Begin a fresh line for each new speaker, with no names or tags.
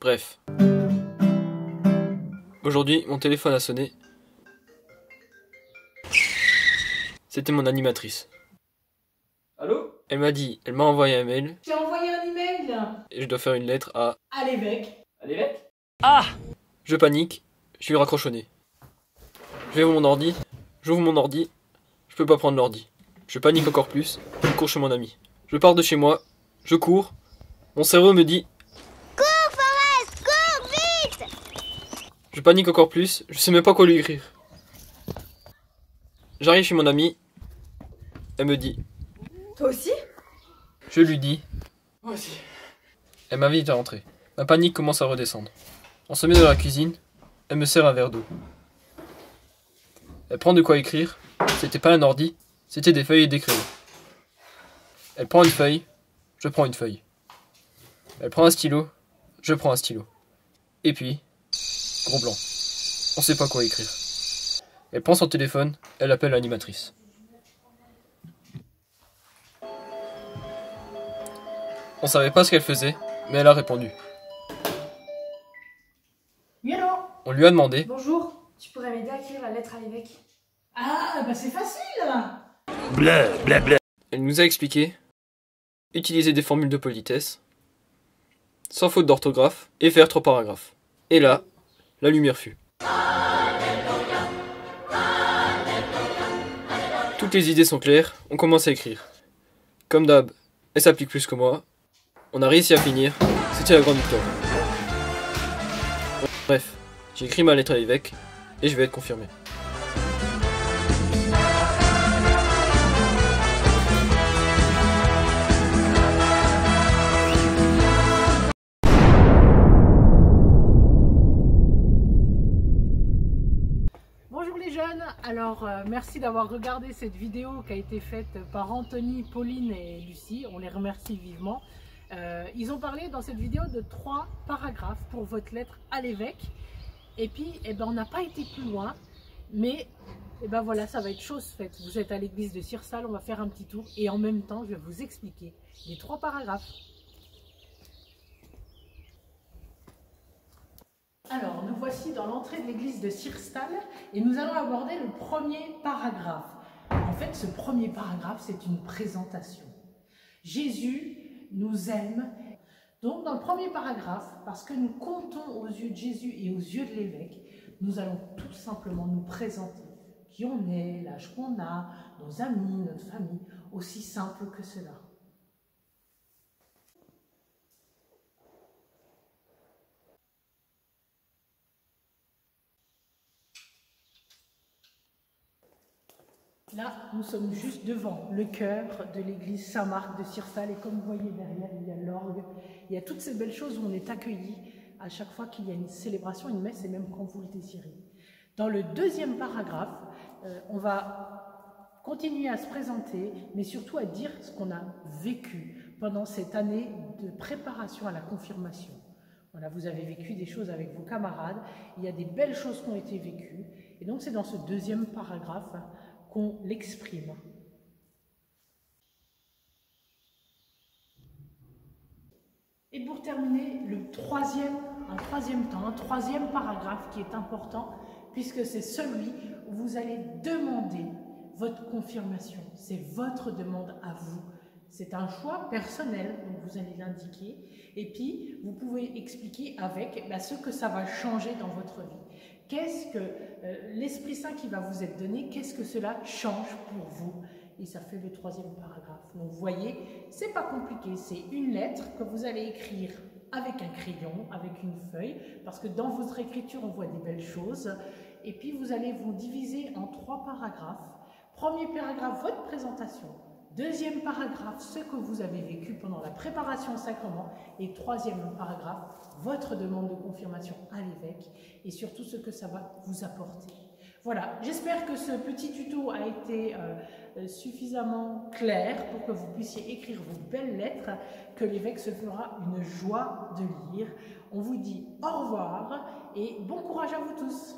Bref. Aujourd'hui, mon téléphone a sonné. C'était mon animatrice.
Allô?
Elle m'a envoyé un mail.
J'ai envoyé un email
Et je dois faire une lettre à
l'évêque.
À l'évêque?
Je panique, je suis raccrochonné. Je vais ouvrir mon ordi, j'ouvre mon ordi, je peux pas prendre l'ordi. Je panique encore plus, je cours chez mon ami. Je pars de chez moi, je cours, mon cerveau me dit
Cours, Forest, cours, vite!
je panique encore plus, je sais même pas quoi lui écrire. J'arrive chez mon ami, elle me dit,
Toi aussi?
je lui dis,
Moi aussi.
elle m'invite à rentrer. Ma panique commence à redescendre. On se met dans la cuisine, elle me sert un verre d'eau. Elle prend de quoi écrire, c'était pas un ordi, c'était des feuilles et des crayons. Elle prend une feuille, je prends une feuille. Elle prend un stylo, je prends un stylo. Et puis, gros blanc. On sait pas quoi écrire. Elle prend son téléphone, elle appelle l'animatrice. On savait pas ce qu'elle faisait, mais elle a répondu.
Oui, allô?
On lui a demandé,
Bonjour, tu pourrais m'aider à écrire la lettre à l'évêque?
Ah, bah c'est facile!
elle nous a expliqué, utiliser des formules de politesse, sans faute d'orthographe, et faire 3 paragraphes. Et là, la lumière fut. Toutes les idées sont claires, on commence à écrire. Comme d'hab, elle s'applique plus que moi. On a réussi à finir, c'était la grande victoire. Bref, j'ai écrit ma lettre à l'évêque, et je vais être confirmé.
Bonjour les jeunes, alors merci d'avoir regardé cette vidéo qui a été faite par Anthony, Pauline et Lucie, on les remercie vivement. Ils ont parlé dans cette vidéo de 3 paragraphes pour votre lettre à l'évêque. Et puis on n'a pas été plus loin, mais voilà, ça va être chose faite. Vous êtes à l'église de Sirsal, on va faire un petit tour et en même temps je vais vous expliquer les 3 paragraphes. Alors, nous voici dans l'entrée de l'église de Sirstal et nous allons aborder le premier paragraphe. En fait, ce premier paragraphe, c'est une présentation. Jésus nous aime. Donc, dans le premier paragraphe, parce que nous comptons aux yeux de Jésus et aux yeux de l'évêque, nous allons tout simplement nous présenter qui on est, l'âge qu'on a, nos amis, notre famille, aussi simple que cela. Là, nous sommes juste devant le chœur de l'église Saint-Marc de Sirsal et comme vous voyez derrière, il y a l'orgue, il y a toutes ces belles choses où on est accueilli à chaque fois qu'il y a une célébration, une messe et même quand vous le désirez. Dans le deuxième paragraphe, on va continuer à se présenter, mais surtout à dire ce qu'on a vécu pendant cette année de préparation à la confirmation. Voilà, vous avez vécu des choses avec vos camarades, il y a des belles choses qui ont été vécues, et donc c'est dans ce deuxième paragraphe qu'on l'exprime. Et pour terminer, un troisième paragraphe qui est important, puisque c'est celui où vous allez demander votre confirmation. C'est votre demande à vous. C'est un choix personnel, donc vous allez l'indiquer. Et puis, vous pouvez expliquer avec ce que ça va changer dans votre vie. Qu'est-ce que l'Esprit Saint qui va vous être donné, qu'est-ce que cela change pour vous? Et ça fait le troisième paragraphe. Donc, vous voyez, c'est pas compliqué. C'est une lettre que vous allez écrire avec un crayon, avec une feuille, parce que dans votre écriture, on voit des belles choses. Et puis, vous allez vous diviser en 3 paragraphes. Premier paragraphe, votre présentation. Deuxième paragraphe, ce que vous avez vécu pendant la préparation au sacrement. Et troisième paragraphe, votre demande de confirmation à l'évêque et surtout ce que ça va vous apporter. Voilà, j'espère que ce petit tuto a été suffisamment clair pour que vous puissiez écrire vos belles lettres que l'évêque se fera une joie de lire. On vous dit au revoir et bon courage à vous tous.